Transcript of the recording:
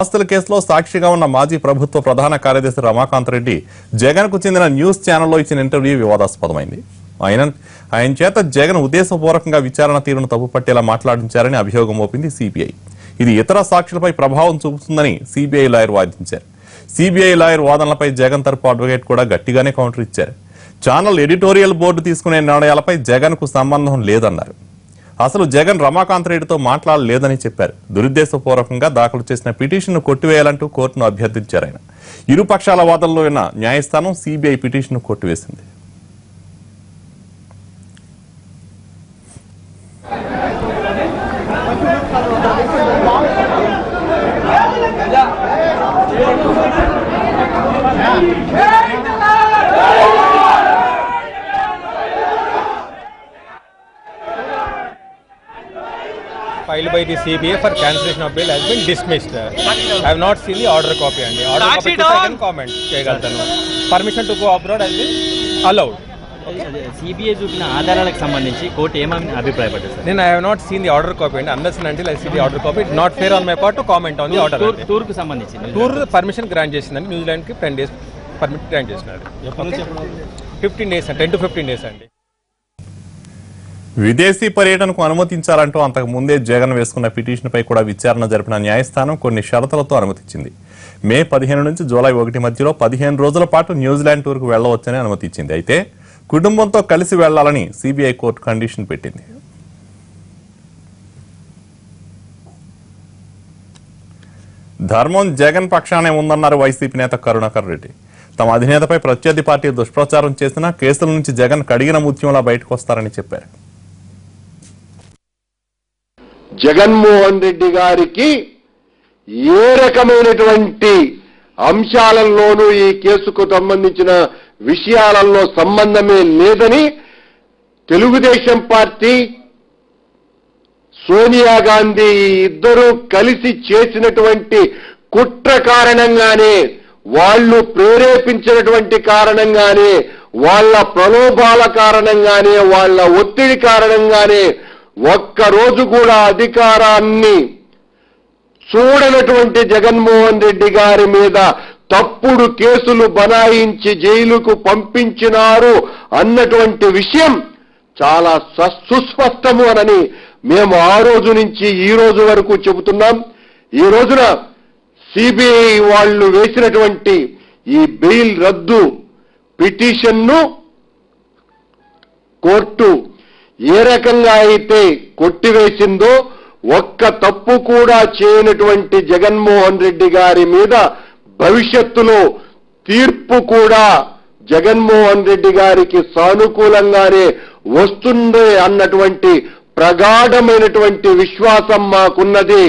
ఆస్తుల కేసులో సాక్షిగా ఉన్న మాజీ ప్రభుత్వ ప్రధాన కార్యదర్శి రమాకాంత్ రెడ్డి జగన్ కు చెందిన న్యూస్ ఛానల్లో ఇచ్చిన ఇంటర్వ్యూ వివాదాస్పదమైంది. ఆయన చేత జగన్ ఉద్దేశపూర్వకంగా విచారణ తీరును తప్పుపట్టేలా మాట్లాడించారని అభియోగం మోపింది సిబిఐ. ఇది ఇతర సాక్షులపై ప్రభావం చూపుతుందని సిబిఐ లాయర్ వాదించారు. సిబిఐ లాయర్ వాదనలపై జగన్ తరపు అడ్వకేట్ కూడా గట్టిగానే కౌంటర్ ఇచ్చారు. ఛానల్ ఎడిటోరియల్ బోర్డు తీసుకునే నిర్ణయాలపై జగన్ కు సంబంధం లేదన్నారు. అసలు జగన్ రమాకాంత్ రెడ్డితో మాట్లాడలేదని చెప్పారు. దురుద్దేశపూర్వకంగా దాఖలు చేసిన పిటిషన్ను కొట్టివేయాలంటూ కోర్టును అభ్యర్థించారు ఆయన. ఇరు పక్షాల వాదనలో ఉన్న న్యాయస్థానం సిబిఐ పిటిషన్ను కొట్టివేసింది. Filed by the CBI for cancellation of bail has been dismissed. I have not seen the order copy and the order copy to second comment cheyagaltanu. Permission to go abroad has been allowed. CBI చూపిన ఆధారాలకు సంబంధించి court ఏమని అభిప్రాయపడ్డారు sir? Then I have not seen the order copy and unless and until I see the order copy, it's not fair on my part to comment on the order. Tour కు సంబంధించి tour permission grant చేసిందండి. New Zealand కి 10 days permit grant చేసినారు. 15 days అండి, 10 to 15 days అండి. విదేశీ పర్యటనకు అనుమతించాలంటూ అంతకు ముందే జగన్ వేసుకున్న పిటిషన్పై కూడా విచారణ జరిపిన న్యాయస్థానం కొన్ని షరతులతో అనుమతించింది. మే 15 నుంచి జూలై 1 మధ్యలో 15 రోజుల పాటు న్యూజిలాండ్ టూర్కు వెళ్లవచ్చని అనుమతించింది. అయితే కుటుంబంతో కలిసి వెళ్లాలని సిబిఐ కోర్టు కండిషన్ పెట్టింది. ధర్మం జగన్ పక్షానే ఉందన్నారు వైసీపీ నేత కరుణాకర్ రెడ్డి. తమ అధినేతపై ప్రత్యర్థి పార్టీ దుష్ప్రచారం చేసినా కేసుల నుంచి జగన్ కడిగిన ముత్యంలా బయటకు వస్తారని చెప్పారు. జగన్మోహన్ రెడ్డి గారికి ఏ రకమైనటువంటి అంశాలలోనూ ఈ కేసుకు సంబంధించిన విషయాలలో సంబంధమే లేదని తెలుగుదేశం పార్టీ, సోనియా గాంధీ ఇద్దరూ కలిసి చేసినటువంటి కుట్ర కారణంగానే, వాళ్ళు ప్రేరేపించినటువంటి కారణంగానే, వాళ్ళ ప్రలోభాల కారణంగానే, వాళ్ళ ఒత్తిడి కారణంగానే ఒక్కరోజు కూడా అధికారాన్ని చూడనటువంటి జగన్మోహన్ రెడ్డి గారి మీద తప్పుడు కేసులు బనాయించి జైలుకు పంపించినారు అన్నటువంటి విషయం చాలా సుస్పష్టము అని మేము ఆ రోజు నుంచి ఈ రోజు వరకు చెబుతున్నాం. ఈ రోజున సిబిఐ వాళ్ళు వేసినటువంటి ఈ బెయిల్ రద్దు పిటిషన్ను కోర్టు ఏ రకంగా అయితే కొట్టివేసిందో, ఒక్క తప్పు కూడా చేయనటువంటి జగన్మోహన్ రెడ్డి గారి మీద భవిష్యత్తులో తీర్పు కూడా జగన్మోహన్ రెడ్డి గారికి సానుకూలంగానే వస్తుంది అన్నటువంటి ప్రగాఢమైనటువంటి విశ్వాసం మాకున్నది.